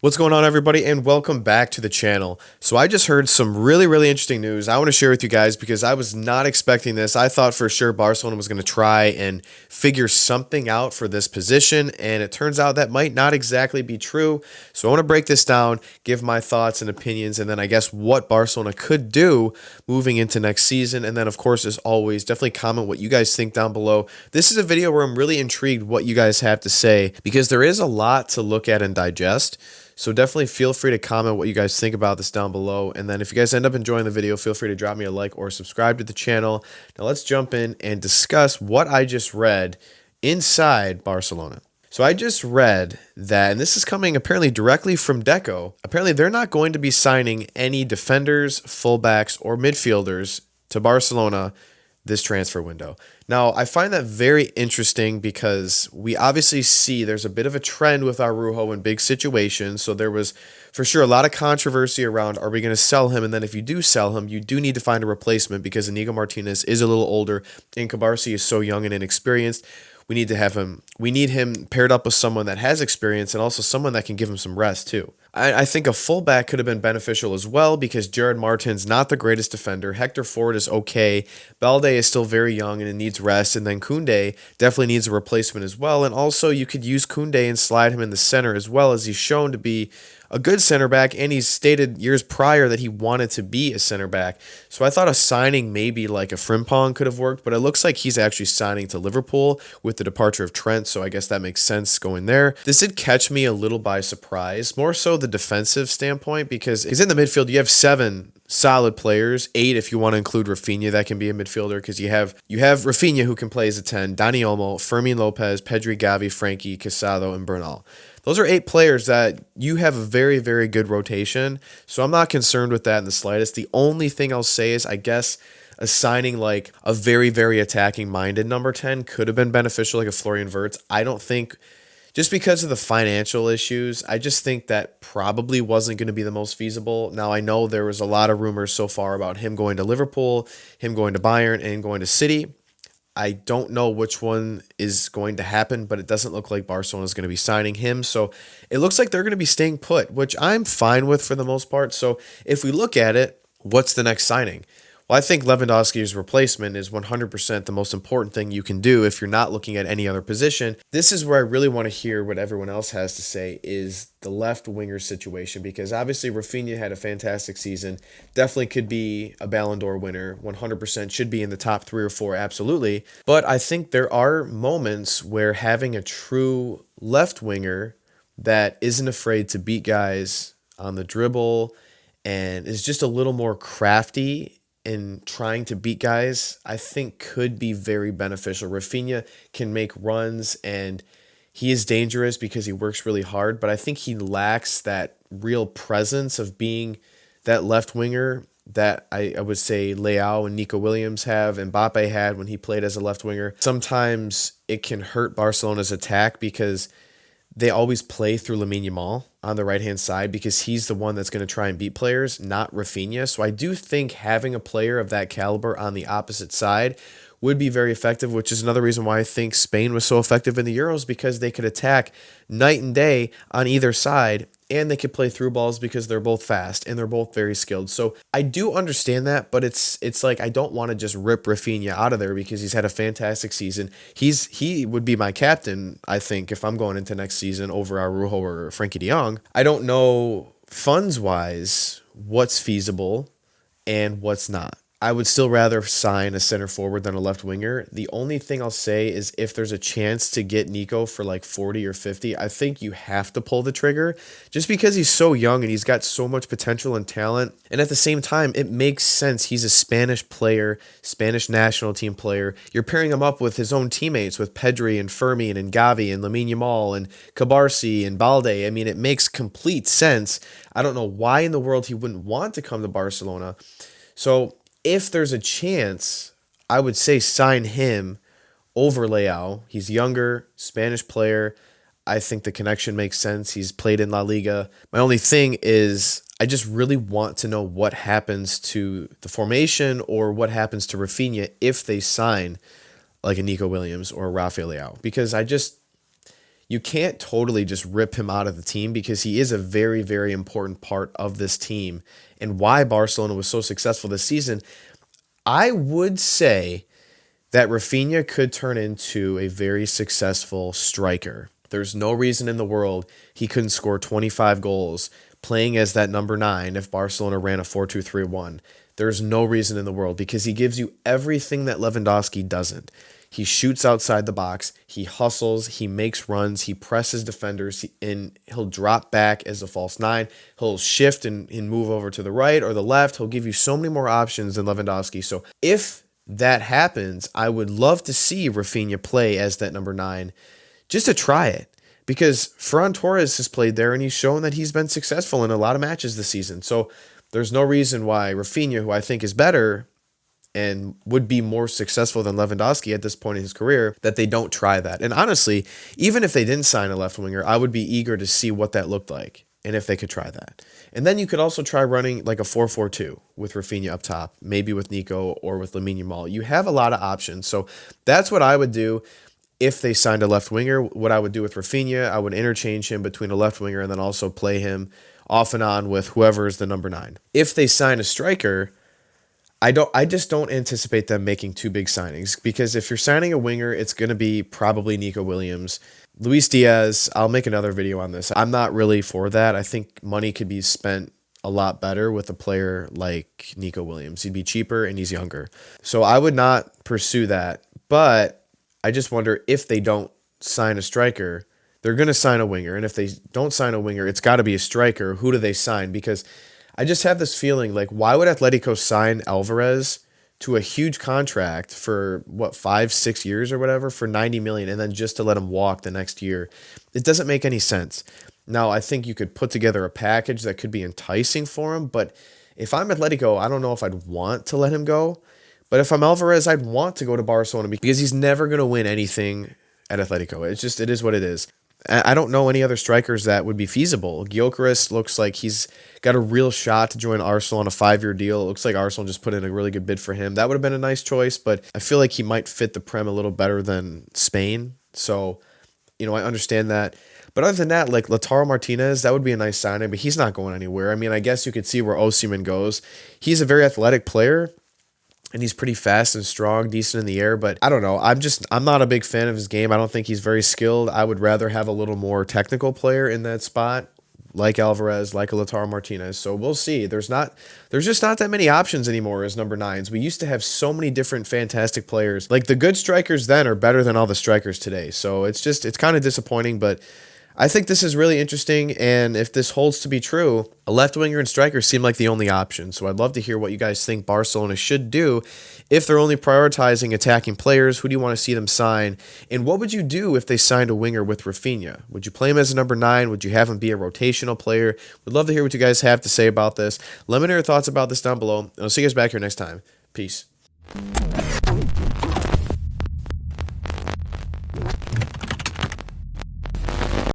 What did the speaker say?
What's going on, everybody, and welcome back to the channel. So I just heard some really interesting news I want to share with you guys because I was not expecting this. I thought for sure Barcelona was going to try and figure something out for this position, and it turns out that might not exactly be true. So I want to break this down, give my thoughts and opinions, and then I guess what Barcelona could do moving into next season. And then, of course, as always, definitely comment what you guys think down below. This is a video where I'm really intrigued what you guys have to say because there is a lot to look at and digest. So definitely feel free to comment what you guys think about this down below. And then if you guys end up enjoying the video, feel free to drop me a like or subscribe to the channel. Now let's jump in and discuss what I just read inside Barcelona. So I just read that, and this is coming apparently directly from Deco, apparently they're not going to be signing any defenders, fullbacks, or midfielders to Barcelona this transfer window. Now, I find that very interesting because we obviously see there's a bit of a trend with Araujo in big situations. So there was for sure a lot of controversy around, are we going to sell him? And then if you do sell him, you do need to find a replacement because Inigo Martinez is a little older and Cabarsi is so young and inexperienced. We need to have him. We need him paired up with someone that has experience and also someone that can give him some rest too. I think a fullback could have been beneficial as well because Jared Martin's not the greatest defender. Hector Ford is okay. Balde is still very young and it needs rest. And then Koundé definitely needs a replacement as well. And also you could use Koundé and slide him in the center as well, as he's shown to be a good center back, and he's stated years prior that he wanted to be a center back. So I thought a signing maybe like a Frimpong could have worked, but it looks like he's actually signing to Liverpool with the departure of Trent, so I guess that makes sense going there. This did catch me a little by surprise, more so the defensive standpoint, because in the midfield you have 7 solid players, 8 if you want to include Raphinha that can be a midfielder, because you have Raphinha who can play as a 10, Dani Olmo, Fermin Lopez, Pedri, Gavi, Frankie, Casado, and Bernal. Those are 8 players that you have a very good rotation, so I'm not concerned with that in the slightest. The only thing I'll say is I guess assigning like a very attacking minded number 10 could have been beneficial, like a Florian Wirtz. I don't think, just because of the financial issues, I just think that probably wasn't going to be the most feasible. Now, I know there was a lot of rumors so far about him going to Liverpool, him going to Bayern, and going to City. I don't know which one is going to happen, but it doesn't look like Barcelona is going to be signing him. So it looks like they're going to be staying put, which I'm fine with for the most part. So if we look at it, what's the next signing? Well, I think Lewandowski's replacement is 100% the most important thing you can do if you're not looking at any other position. This is where I really want to hear what everyone else has to say, is the left winger situation, because obviously Raphinha had a fantastic season, definitely could be a Ballon d'Or winner, 100% should be in the top 3 or 4, absolutely. But I think there are moments where having a true left winger that isn't afraid to beat guys on the dribble and is just a little more crafty in trying to beat guys, I think could be very beneficial. Raphinha can make runs and he is dangerous because he works really hard, but I think he lacks that real presence of being that left winger that I would say Leao and Nico Williams have, and Mbappe had when he played as a left winger. Sometimes it can hurt Barcelona's attack because they always play through Lamine Yamal on the right-hand side because he's the one that's going to try and beat players, not Raphinha. So I do think having a player of that caliber on the opposite side would be very effective, which is another reason why I think Spain was so effective in the Euros, because they could attack night and day on either side, and they could play through balls because they're both fast and they're both very skilled. So I do understand that, but it's like I don't want to just rip Raphinha out of there because he's had a fantastic season. He would be my captain, I think, if I'm going into next season over Araujo or Frankie de Jong. I don't know funds-wise what's feasible and what's not. I would still rather sign a center forward than a left winger. The only thing I'll say is if there's a chance to get Nico for like 40 or 50, I think you have to pull the trigger just because he's so young and he's got so much potential and talent. And at the same time, it makes sense. He's a Spanish player, Spanish national team player. You're pairing him up with his own teammates, with Pedri and Fermin and Gavi and Lamine Yamal and Cabarsi and Balde. I mean, it makes complete sense. I don't know why in the world he wouldn't want to come to Barcelona. So if there's a chance, I would say sign him over Leao. He's younger, Spanish player. I think the connection makes sense. He's played in La Liga. My only thing is I just really want to know what happens to the formation or what happens to Raphinha if they sign like a Nico Williams or a Rafael Leão, because you can't totally just rip him out of the team because he is a very, very important part of this team and why Barcelona was so successful this season. I would say that Raphinha could turn into a very successful striker. There's no reason in the world he couldn't score 25 goals playing as that number 9 if Barcelona ran a 4-2-3-1. There's no reason in the world because he gives you everything that Lewandowski doesn't. He shoots outside the box, he hustles, he makes runs, he presses defenders, and he'll drop back as a false 9. He'll shift and move over to the right or the left. He'll give you so many more options than Lewandowski. So if that happens, I would love to see Raphinha play as that number 9 just to try it. Because Ferran Torres has played there and he's shown that he's been successful in a lot of matches this season. So there's no reason why Raphinha, who I think is better and would be more successful than Lewandowski at this point in his career, that they don't try that. And honestly, even if they didn't sign a left winger, I would be eager to see what that looked like and if they could try that. And then you could also try running like a 4-4-2 with Raphinha up top, maybe with Nico or with Lamine Yamal. You have a lot of options. So that's what I would do if they signed a left winger. What I would do with Raphinha, I would interchange him between a left winger and then also play him off and on with whoever is the number 9. If they sign a striker, I just don't anticipate them making two big signings because if you're signing a winger, it's going to be probably Nico Williams. Luis Díaz, I'll make another video on this. I'm not really for that. I think money could be spent a lot better with a player like Nico Williams. He'd be cheaper and he's younger. So I would not pursue that. But I just wonder if they don't sign a striker, they're going to sign a winger. And if they don't sign a winger, it's got to be a striker. Who do they sign? Because I just have this feeling like, why would Atletico sign Alvarez to a huge contract for 5-6 years or whatever for 90 million and then just to let him walk the next year? It doesn't make any sense. Now, I think you could put together a package that could be enticing for him, but if I'm Atletico, I don't know if I'd want to let him go. But if I'm Alvarez, I'd want to go to Barcelona because he's never going to win anything at Atletico. It is what it is. I don't know any other strikers that would be feasible. Gyökeres looks like he's got a real shot to join Arsenal on a 5-year deal. It looks like Arsenal just put in a really good bid for him. That would have been a nice choice, but I feel like he might fit the Prem a little better than Spain. So, I understand that. But other than that, like Lautaro Martinez, that would be a nice signing, but he's not going anywhere. I mean, I guess you could see where Osimhen goes. He's a very athletic player, and he's pretty fast and strong, decent in the air, but I don't know. I'm not a big fan of his game. I don't think he's very skilled. I would rather have a little more technical player in that spot, like Alvarez, like a Lautaro Martinez. So we'll see. There's just not that many options anymore as number 9s. We used to have so many different fantastic players. Like the good strikers then are better than all the strikers today. So it's kind of disappointing, but I think this is really interesting, and if this holds to be true, a left winger and striker seem like the only option. So I'd love to hear what you guys think Barcelona should do if they're only prioritizing attacking players. Who do you want to see them sign? And what would you do if they signed a winger with Raphinha? Would you play him as a number 9? Would you have him be a rotational player? We'd love to hear what you guys have to say about this. Let me know your thoughts about this down below, and I'll see you guys back here next time. Peace.